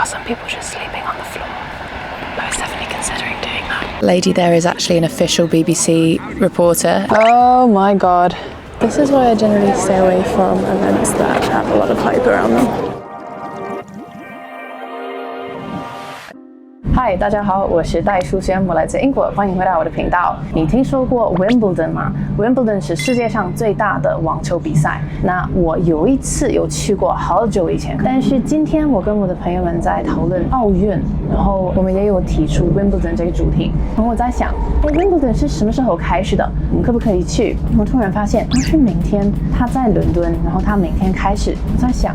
are some people just sleeping on the floor. I was definitely considering doing that. Lady there is actually an official BBC reporter. Oh my god. This is why I generally stay away from events that have a lot of hype around them. 嗨，大家好，我是戴淑萱，我来自英国，欢迎回到我的频道。你听说过 Wimbledon 吗 ？Wimbledon 是世界上最大的网球比赛。那我有一次有去过，好久以前。但是今天我跟我的朋友们在讨论奥运，然后我们也有提出 Wimbledon 这个主题。然后我在想，Wimbledon 是什么时候开始的？我们可不可以去？我突然发现，当时明天他在伦敦，然后他明天开始。我在想，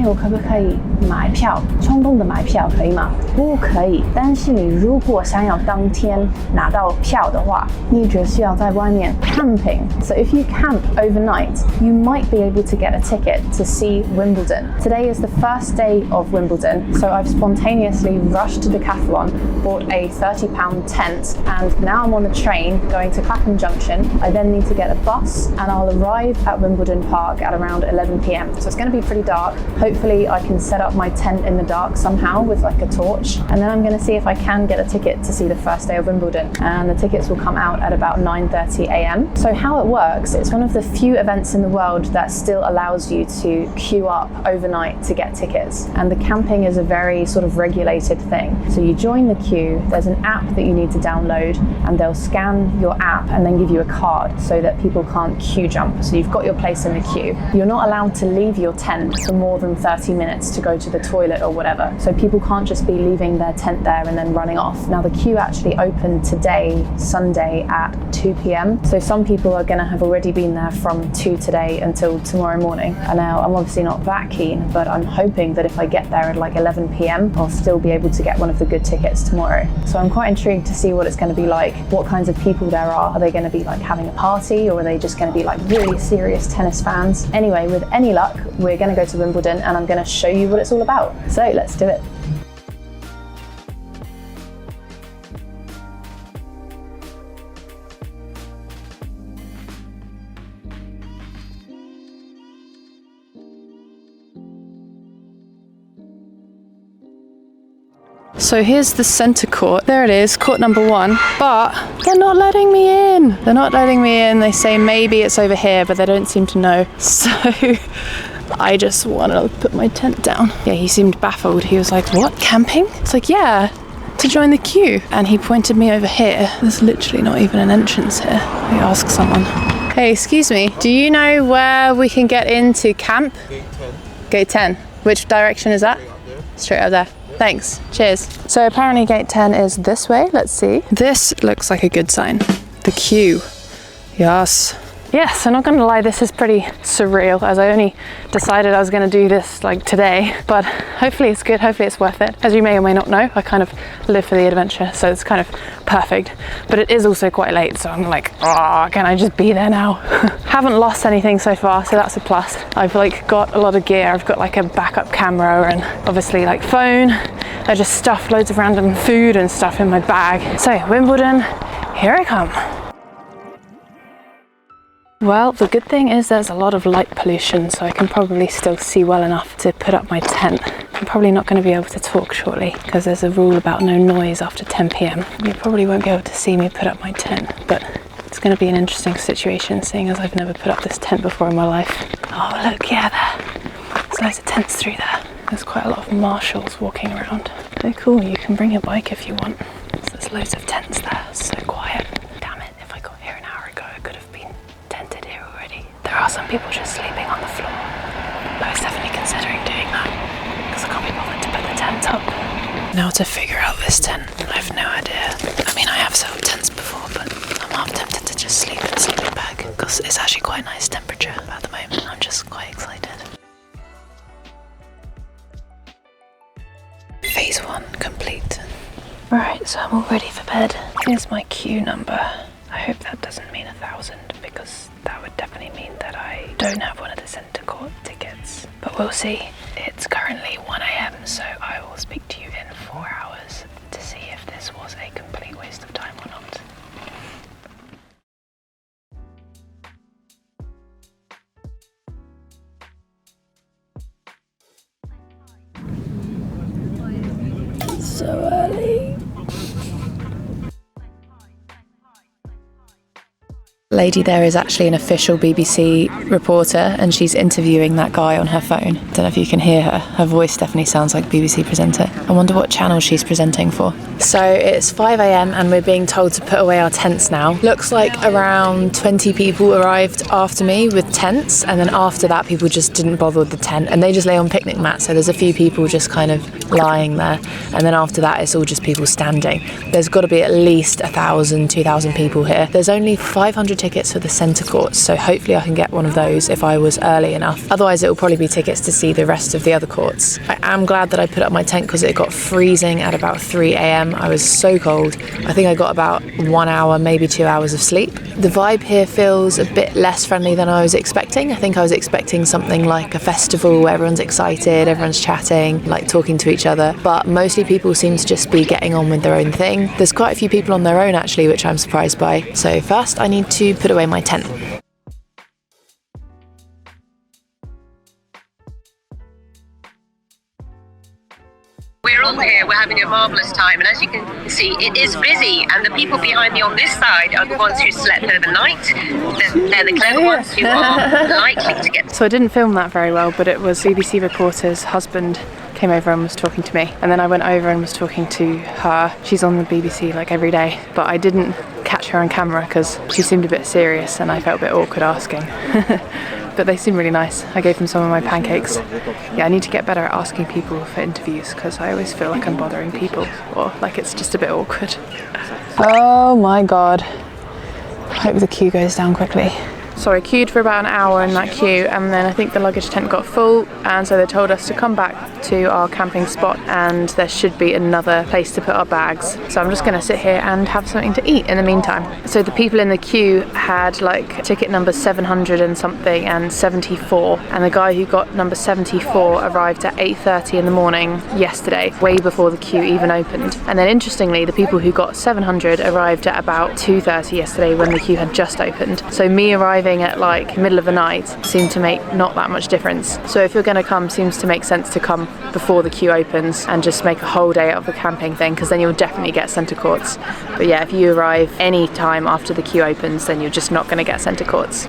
我可不可以买票？冲动的买票可以吗？不可以。但是你如果想要当天拿到票的话，你只需要在外面 camping. So if you camp overnight, you might be able to get a ticket to see Wimbledon. Today is the first day of Wimbledon, so I've spontaneously rushed to Decathlon, bought a £30 tent, and now I'm on the train going to Clapham Junction. I then need to get a bus, and I'll arrive at Wimbledon Park at around 11 p.m. So it's going to be pretty dark. Hopefully I can set up my tent in the dark somehow with like a torch, and then I'm going to see if I can get a ticket to see the first day of Wimbledon, and the tickets will come out at about 9:30 a.m. So how it works, it's one of the few events in the world that still allows you to queue up overnight to get tickets, and the camping is a very sort of regulated thing. So you join the queue, there's an app that you need to download, and they'll scan your app and then give you a card so that people can't queue jump. So you've got your place in the queue. You're not allowed to leave your tent for more than 30 minutes to go to the toilet or whatever. So people can't just be leaving their tent there and then running off. Now the queue actually opened today, Sunday at 2 p.m. So some people are going to have already been there from 2 today until tomorrow morning. And now I'm obviously not that keen, but I'm hoping that if I get there at like 11 p.m, I'll still be able to get one of the good tickets tomorrow. So I'm quite intrigued to see what it's going to be like, what kinds of people there are. Are they going to be like having a party, or are they just going to be like really serious tennis fans? Anyway, with any luck, we're going to go to Wimbledon and I'm going to show you what it's all about. So let's do it. So here's the centre court. There it is, court number 1. But they're not letting me in. They're not letting me in. They say maybe it's over here, but they don't seem to know. So I just want to put my tent down. Yeah, he seemed baffled. He was like, what, camping? It's like, yeah, to join the queue. And he pointed me over here. There's literally not even an entrance here. I ask someone. Hey, excuse me, do you know where we can get into camp? Gate 10. Gate 10. Which direction is that? Straight up there. Thanks. Cheers. So apparently gate 10 is this way. Let's see. This looks like a good sign. The queue. Yes. Yes, I'm not going to lie, this is pretty surreal, as I only decided I was going to do this like today, but hopefully it's good, hopefully it's worth it. As you may or may not know, I kind of live for the adventure, so it's kind of perfect, but it is also quite late, so I'm like, oh, can I just be there now? Haven't lost anything so far, so that's a plus. I've like got a lot of gear. I've got like a backup camera and obviously like phone. I just stuffed loads of random food and stuff in my bag. So Wimbledon, here I come. Well, the good thing is there's a lot of light pollution, so I can probably still see well enough to put up my tent. I'm probably not going to be able to talk shortly because there's a rule about no noise after 10 p.m. You probably won't be able to see me put up my tent, but it's going to be an interesting situation seeing as I've never put up this tent before in my life. Oh look, yeah, there's loads of tents through there. There's quite a lot of marshals walking around. So cool, you can bring your bike if you want. So there's loads of tents there, it's so quiet. There are some people just sleeping on the floor. I was definitely considering doing that because I can't be bothered to put the tent up. Now to figure out this tent, I have no idea. I mean, I have set up tents before, but I'm half tempted to just sleep in a sleeping bag because it's actually quite a nice temperature at the moment. I'm just quite excited. Phase 1 complete. Right, so I'm all ready for bed. Here's my queue number. I hope that doesn't mean 1,000 because that would definitely mean that I don't have one of the centre court tickets. But we'll see. It's currently 1 a.m, so I will speak to you in 4 hours to see if this was a complete waste of time or not. so early. Lady there is actually an official BBC reporter and she's interviewing that guy on her phone. Don't know if you can hear her. Her voice definitely sounds like BBC presenter. I wonder what channel she's presenting for. So it's 5 a.m. and we're being told to put away our tents now. Looks like around 20 people arrived after me with tents, and then after that people just didn't bother with the tent and they just lay on picnic mats. So there's a few people just kind of lying there, and then after that it's all just people standing. There's got to be at least 1,000, 2,000 people here. There's only 500 tickets for the centre courts, so hopefully I can get one of those if I was early enough. Otherwise it will probably be tickets to see the rest of the other courts. I am glad that I put up my tent because it got freezing at about 3 a.m. I was so cold. I think I got about 1 hour, maybe 2 hours of sleep. The vibe here feels a bit less friendly than I was expecting. I think I was expecting something like a festival where everyone's excited, everyone's chatting, like talking to each other, but mostly people seem to just be getting on with their own thing. There's quite a few people on their own actually, which I'm surprised by. So first I need to put away my tent. We're all here, we're having a marvellous time, and as you can see, it is busy, and the people behind me on this side are the ones who slept overnight. They're the clever ones who are likely to get... So I didn't film that very well, but it was BBC reporter's husband came over and was talking to me, and then I went over and was talking to her. She's on the BBC like every day, but I didn't catch her on camera because she seemed a bit serious and I felt a bit awkward asking. But they seem really nice. I gave them some of my pancakes. Yeah, I need to get better at asking people for interviews because I always feel like I'm bothering people or like it's just a bit awkward. Oh my god. I hope the queue goes down quickly. So I queued for about an hour in that queue, and then I think the luggage tent got full, and so they told us to come back to our camping spot and there should be another place to put our bags. So I'm just going to sit here and have something to eat in the meantime. So the people in the queue had like ticket number 700 and something and 74, and the guy who got number 74 arrived at 8:30 in the morning yesterday, way before the queue even opened. And then interestingly, the people who got 700 arrived at about 2:30 yesterday when the queue had just opened. So me arriving at like middle of the night seemed to make not that much difference. So if you're going to come, seems to make sense to come before the queue opens and just make a whole day out of the camping thing, because then you'll definitely get centre courts. But yeah, if you arrive any time after the queue opens, then you're just not going to get centre courts.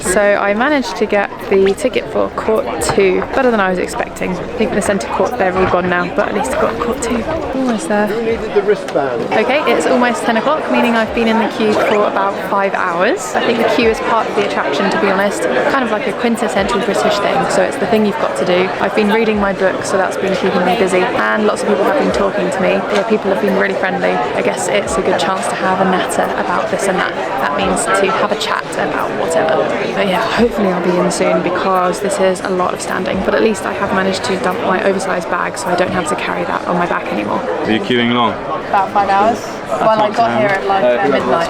So I managed to get the ticket for court 2, better than I was expecting. I think the centre court, they're all gone now, but at least I got court 2. Almost there. You needed the wristband. Okay, it's almost 10 o'clock, meaning I've been in the queue for about 5 hours. I think the queue is part of the attraction, to be honest. Kind of like a quintessential British thing, so it's the thing you've got to do. I've been reading my book, so that's been keeping me busy, and lots of people have been talking to me. Yeah, people have been really friendly. I guess it's a good chance to have a natter about this and that. That means to have a chat about whatever. But yeah, hopefully I'll be in soon because this is a lot of standing. But at least I have managed to dump my oversized bag so I don't have to carry that on my back anymore. Are you queuing long? About 5 hours. Well, I got here at like midnight.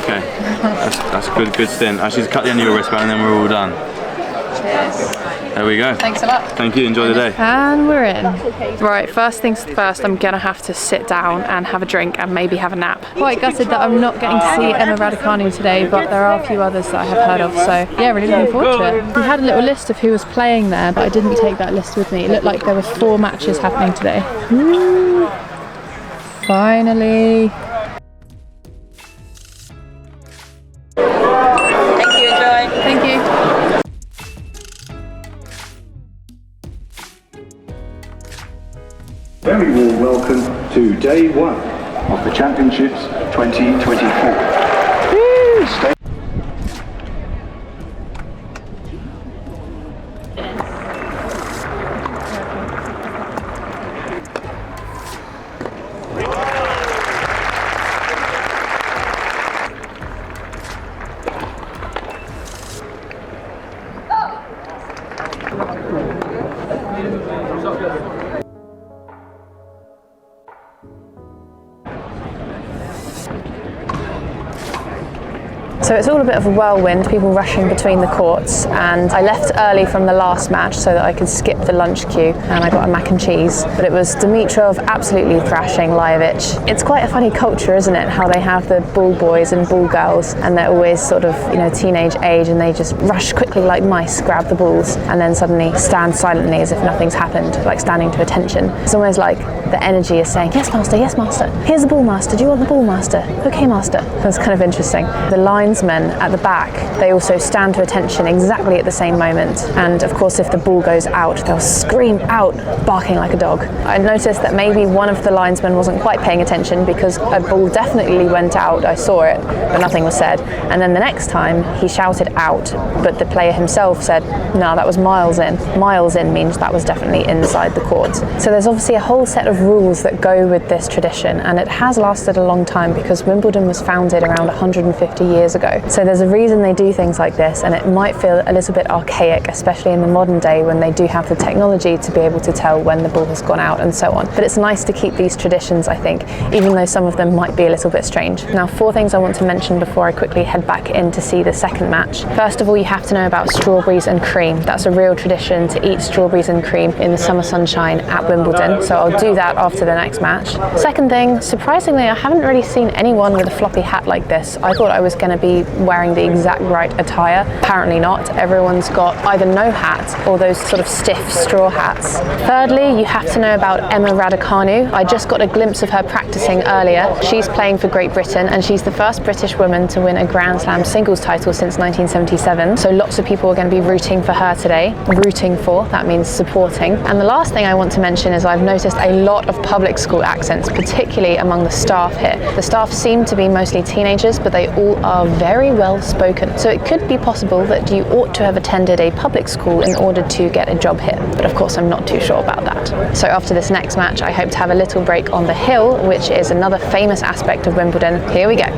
Okay, that's good stint. Actually, cut the end of your wristband and then we're all done. Cheers. There we go. Thanks a lot. Thank you, enjoy the day. And we're in. Right, first things first, I'm gonna have to sit down and have a drink and maybe have a nap. Quite gutted that I'm not getting to see Emma Raducanu today, but there are a few others that I have heard of, so yeah, really looking forward to it. We had a little list of who was playing there, but I didn't take that list with me. It looked like there were 4 matches happening today. Woo! Finally. Thank you, enjoy. Thank you. Very warm welcome to day 1 of the Championships 2024. Stay So it's all a bit of a whirlwind, people rushing between the courts, and I left early from the last match so that I could skip the lunch queue, and I got a mac and cheese. But it was Dimitrov absolutely thrashing Lajovic. It's quite a funny culture, isn't it? How they have the ball boys and ball girls, and they're always sort of, you know, teenage age, and they just rush quickly like mice, grab the balls, and then suddenly stand silently as if nothing's happened, like standing to attention. It's almost like the energy is saying, yes master, here's the ball master, do you want the ball master? Okay master. That's kind of interesting. The linesmen at the back, they also stand to attention exactly at the same moment, and of course if the ball goes out, they'll scream out, barking like a dog. I noticed that maybe one of the linesmen wasn't quite paying attention because a ball definitely went out, I saw it, but nothing was said. And then the next time he shouted out, but the player himself said, no, that was miles in. Miles in means that was definitely inside the court. So there's obviously a whole set of rules that go with this tradition, and it has lasted a long time because Wimbledon was founded around 150 years ago. So there's a reason they do things like this, and it might feel a little bit archaic, especially in the modern day when they do have the technology to be able to tell when the ball has gone out and so on. But it's nice to keep these traditions, I think, even though some of them might be a little bit strange. Now, 4 things I want to mention before I quickly head back in to see the second match. First of all, you have to know about strawberries and cream. That's a real tradition to eat strawberries and cream in the summer sunshine at Wimbledon, so I'll do that after the next match. Second thing, surprisingly, I haven't really seen anyone with a floppy hat like this. I thought I was going to be wearing the exact right attire. Apparently not. Everyone's got either no hat or those sort of stiff straw hats. Thirdly, you have to know about Emma Raducanu. I just got a glimpse of her practicing earlier. She's playing for Great Britain, and she's the first British woman to win a Grand Slam singles title since 1977. So lots of people are going to be rooting for her today. Rooting for, that means supporting. And the last thing I want to mention is I've noticed a lot of public school accents, particularly among the staff here. The staff seem to be mostly teenagers, but they all are very well spoken. So it could be possible that you ought to have attended a public school in order to get a job here. But of course, I'm not too sure about that. So after this next match, I hope to have a little break on the hill, which is another famous aspect of Wimbledon. Here we go.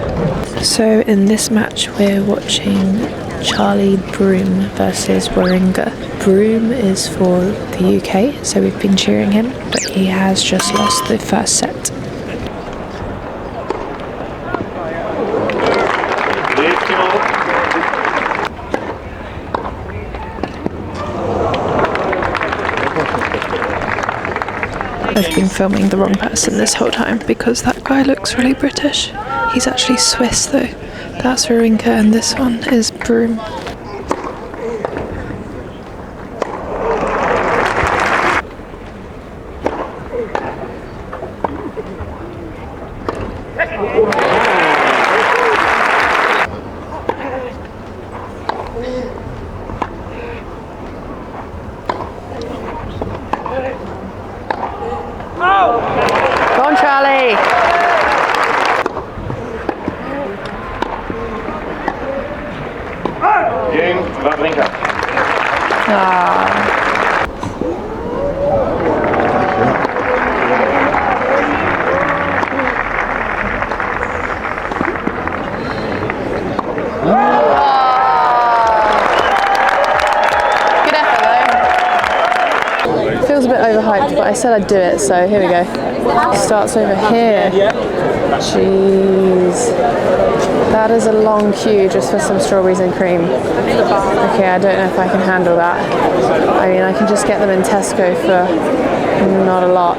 So in this match, we're watching Charlie Broom versus Wawrinka. Broom is for the UK, so we've been cheering him, but he has just lost the first set. I've been filming the wrong person this whole time because that guy looks really British. He's actually Swiss though. That's Wawrinka and this one is Broom. Go on, Charlie! Game, Wawrinka. Good effort though. Feels a bit overhyped, but I said I'd do it, so here we go. Starts over here. Jeez. That is a long queue just for some strawberries and cream. Okay, I don't know if I can handle that. I mean, I can just get them in Tesco for not a lot.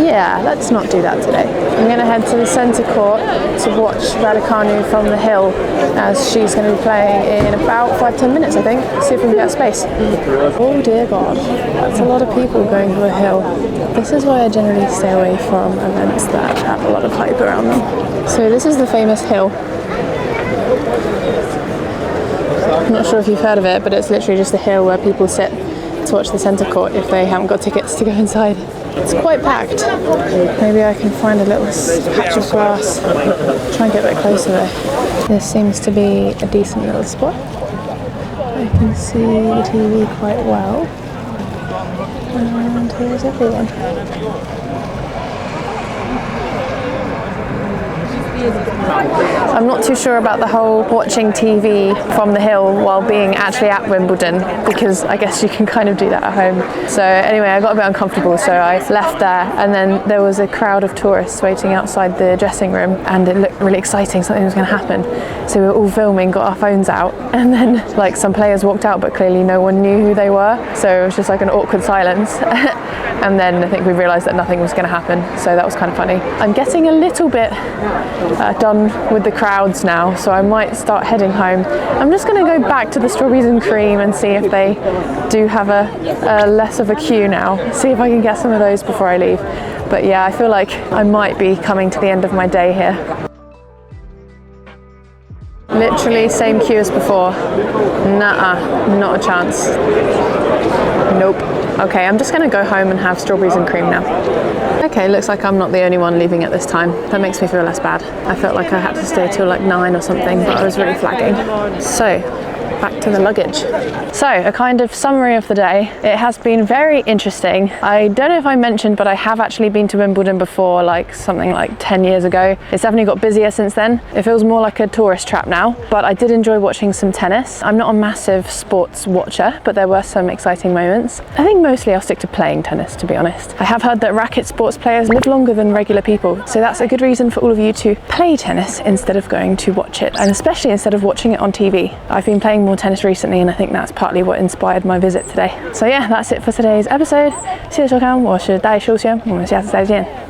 Yeah, let's not do that today. I'm going to head to the centre court to watch Raducanu from the hill as she's going to be playing in about 5-10 minutes, I think. See if we can get space. Oh dear God, that's a lot of people going to a hill. This is why I generally stay away from events that have a lot of hype around them. So this is the famous hill. I'm not sure if you've heard of it, but it's literally just a hill where people sit to watch the centre court if they haven't got tickets to go inside. It's quite packed. Maybe I can find a little patch of grass. Try and get a bit closer though. This seems to be a decent little spot. I can see the TV quite well. And here's everyone. I'm not too sure about the whole watching TV from the hill while being actually at Wimbledon, because I guess you can kind of do that at home. So anyway, I got a bit uncomfortable, so I left there, and then there was a crowd of tourists waiting outside the dressing room, and it looked really exciting, something was going to happen. So we were all filming, got our phones out, and then like some players walked out, but clearly no one knew who they were, so it was just like an awkward silence. And then I think we realised that nothing was going to happen, so that was kind of funny. I'm getting a little bit done with the crowds now, so I might start heading home. I'm just going to go back to the strawberries and cream and see if they do have a less of a queue now, see if I can get some of those before I leave. But yeah, I feel like I might be coming to the end of my day here. Literally same queue as before. Nuh-uh, not a chance. Nope. Okay, I'm just going to go home and have strawberries and cream now. Okay, looks like I'm not the only one leaving at this time. That makes me feel less bad. I felt like I had to stay till like 9 or something, but I was really flagging. So, back to the luggage. So, a kind of summary of the day. It has been very interesting. I don't know if I mentioned, but I have actually been to Wimbledon before, like something like 10 years ago. It's definitely got busier since then. It feels more like a tourist trap now, but I did enjoy watching some tennis. I'm not a massive sports watcher, but there were some exciting moments. I think mostly I'll stick to playing tennis, to be honest. I have heard that racket sports players live longer than regular people, so that's a good reason for all of you to play tennis instead of going to watch it, and especially instead of watching it on TV. I've been playing more tennis recently, and I think that's partly what inspired my visit today. So yeah, that's it for today's episode. 谢谢收看，我是戴淑萱，我们下次再见。